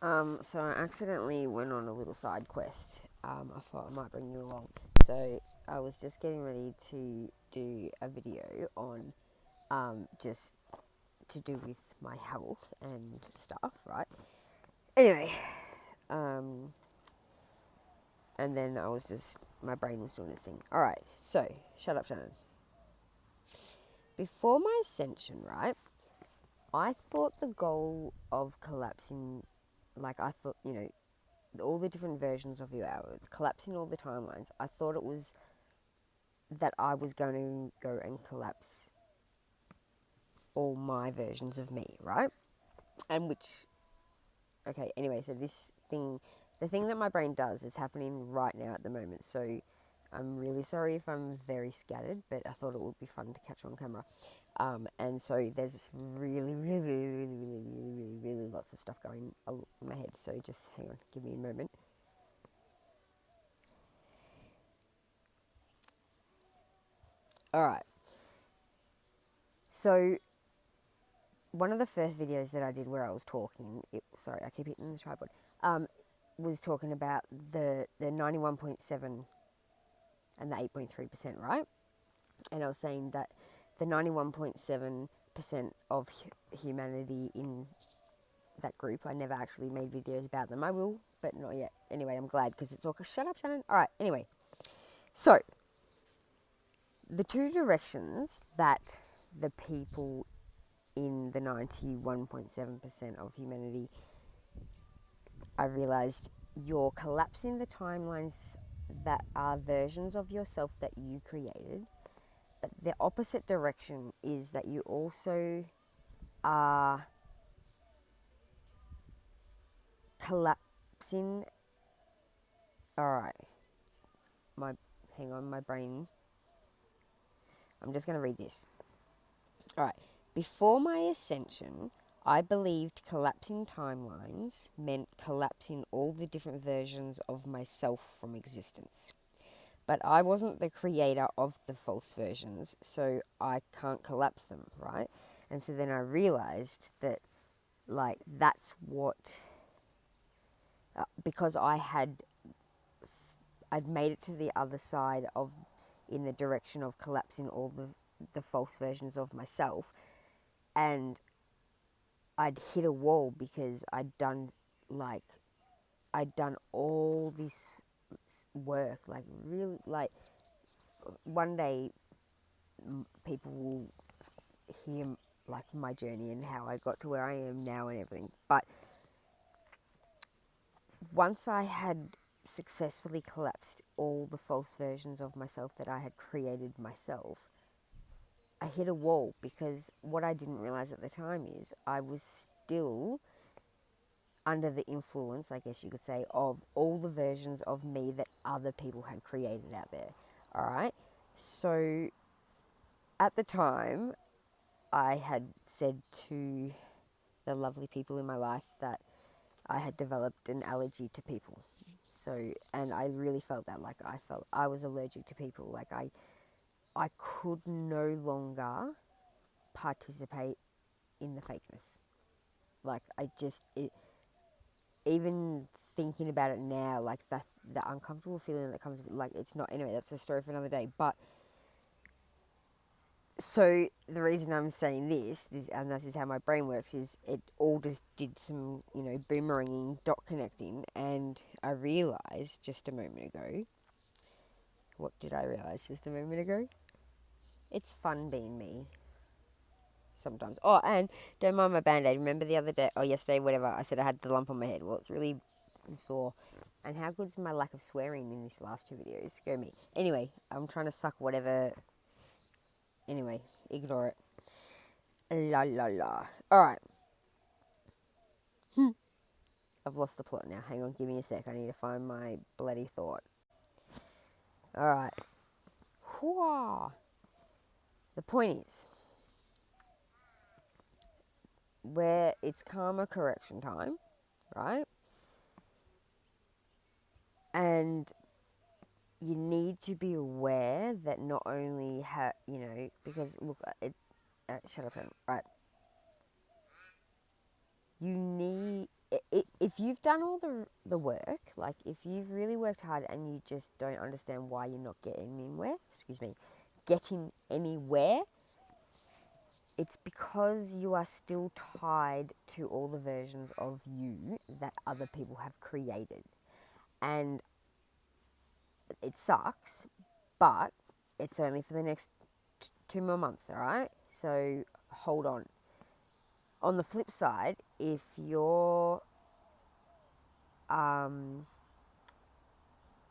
So I accidentally went on a little side quest. I thought I might bring you along. So I was just getting ready to do a video on just to do with my health and stuff, right? Anyway, um, and then my brain was doing its thing. All right, so shut up, Shannon. Before my ascension, right, I thought the goal of collapsing, I thought, all the different versions of you hour, collapsing all the timelines, I thought it was that I was going to go and collapse all my versions of me, right? And which, okay, anyway, so the thing that my brain does, it's happening right now at the moment. So I'm really sorry if I'm very scattered, but I thought it would be fun to catch on camera. And so there's really lots of stuff going on in my head. So just hang on, give me a moment. All right. So one of the first videos that I did where I was talking, sorry, I keep hitting the tripod, was talking about the 91.7 and the 8.3%, right? And I was saying that the 91.7% of humanity in that group, I never actually made videos about them. I will, but not yet. Anyway, I'm glad because it's all, shut up, Shannon. All right, anyway. So, the two directions that the people in the 91.7% of humanity, I realized you're collapsing the timelines that are versions of yourself that you created. But the opposite direction is that you also are collapsing. All right, hang on, my brain. I'm just going to read this. All right. Before my ascension, I believed collapsing timelines meant collapsing all the different versions of myself from existence. But I wasn't the creator of the false versions, so I can't collapse them, right? And so then I realized that, that's what, because I'd made it to the other side of, in the direction of collapsing all the false versions of myself, and I'd hit a wall because like, I'd done all this work, really, one day people will hear my journey and how I got to where I am now and everything. But once I had successfully collapsed all the false versions of myself that I had created myself, I hit a wall because what I didn't realize at the time is I was still under the influence, I guess you could say, of all the versions of me that other people had created out there. All right. So at the time, I had said to the lovely people in my life that I had developed an allergy to people. So, and I really felt that, I felt I was allergic to people. I could no longer participate in the fakeness. Even thinking about it now, the uncomfortable feeling that comes, it's not, anyway, that's a story for another day. But so the reason I'm saying this, and this is how my brain works, is it all just did some, boomeranging, dot connecting, and I realised just a moment ago. What did I realise just a moment ago? It's fun being me. Sometimes. Oh, and don't mind my band-aid. Remember the other day, or yesterday, whatever, I said I had the lump on my head. Well, it's really sore. And how good's my lack of swearing in these last two videos? Go me. Anyway, I'm trying to suck whatever. Anyway, ignore it. La la la. Alright. I've lost the plot now. Hang on, give me a sec. I need to find my bloody thought. Alright. The point is, where it's karma correction time, right? And you need to be aware that not only because look, shut up, right? You need, if if you've done all the work, like if you've really worked hard and you just don't understand why you're not getting anywhere, it's because you are still tied to all the versions of you that other people have created. And it sucks, but it's only for the next 2 more months, all right? So hold on. On the flip side, if you're,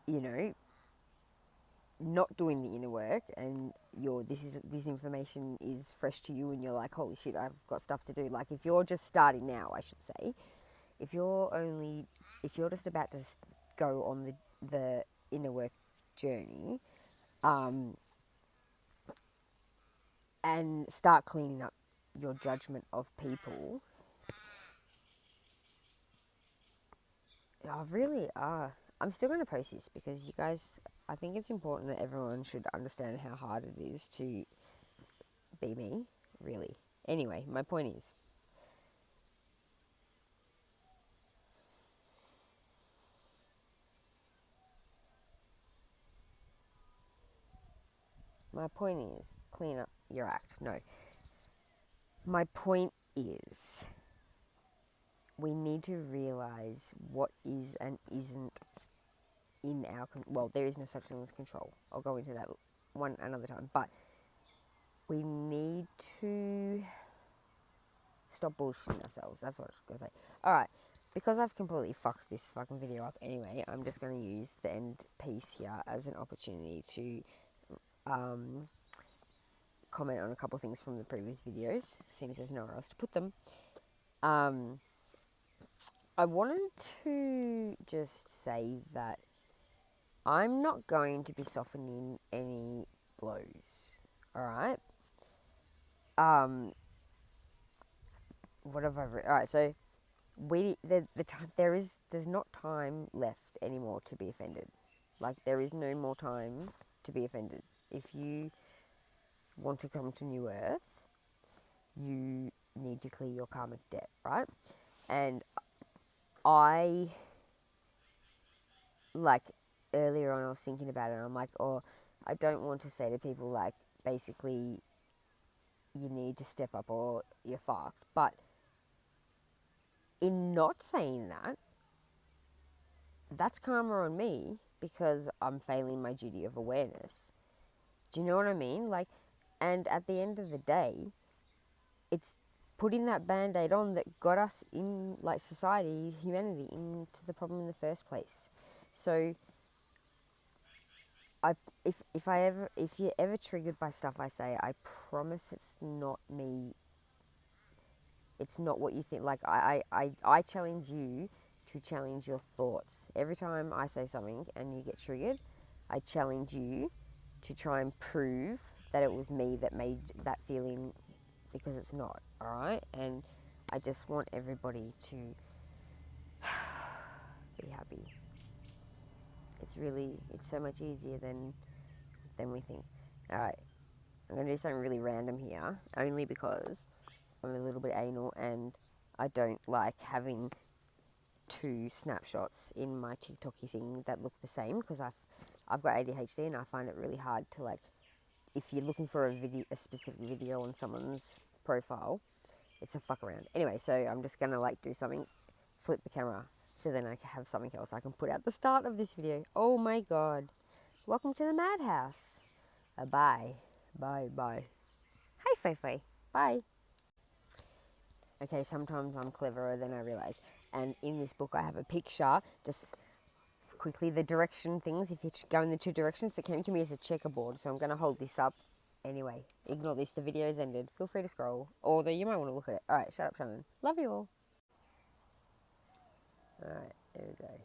you know, not doing the inner work and this information is fresh to you and you're like, holy shit, I've got stuff to do. Like if you're just starting now, I should say, if you're just about to go on the inner work journey, and start cleaning up your judgment of people, I'm still going to post this because you guys, I think it's important that everyone should understand how hard it is to be me, really. Anyway, my point is, clean up your act. No. My point is, we need to realise what is and isn't in our... Well, there is no such thing as control. I'll go into that one another time. But we need to stop bullshitting ourselves. That's what I was going to say. Alright, because I've completely fucked this fucking video up anyway, I'm just going to use the end piece here as an opportunity to comment on a couple of things from the previous videos, seeing as there's nowhere else to put them. I wanted to just say that I'm not going to be softening any blows, alright? What have I written? Alright, so there's not time left anymore to be offended. Like, there is no more time to be offended. If you want to come to New Earth, you need to clear your karmic debt, right? And I, like, earlier on I was thinking about it and I'm like, I don't want to say to people, like, basically, you need to step up or you're fucked. But in not saying that, that's karma on me because I'm failing my duty of awareness. Do you know what I mean? Like, and at the end of the day, it's putting that band-aid on that got us in, like, society, humanity, into the problem in the first place. So if you're ever triggered by stuff I say, I promise it's not me. It's not what you think. Like, I challenge you to challenge your thoughts. Every time I say something and you get triggered, I challenge you to try and prove that it was me that made that feeling, because it's not, alright? And I just want everybody to be happy. It's so much easier than we think. Alright, I'm going to do something really random here, only because I'm a little bit anal and I don't like having two snapshots in my TikToky thing that look the same, because I've got ADHD and I find it really hard to, like, if you're looking for a specific video on someone's profile, it's a fuck around. Anyway, so I'm just going to, like, do something, flip the camera, so then I can have something else I can put at the start of this video. Oh my god. Welcome to the madhouse. Bye. Bye. Hi, Fei Fei. Bye. Okay, sometimes I'm cleverer than I realise. And in this book I have a picture, just quickly, the direction things, if you go in the two directions, it came to me as a checkerboard, so I'm going to hold this up. Anyway, ignore this, the video's ended. Feel free to scroll, although you might want to look at it. Alright, shut up, Shannon. Love you all. Alright, there we go.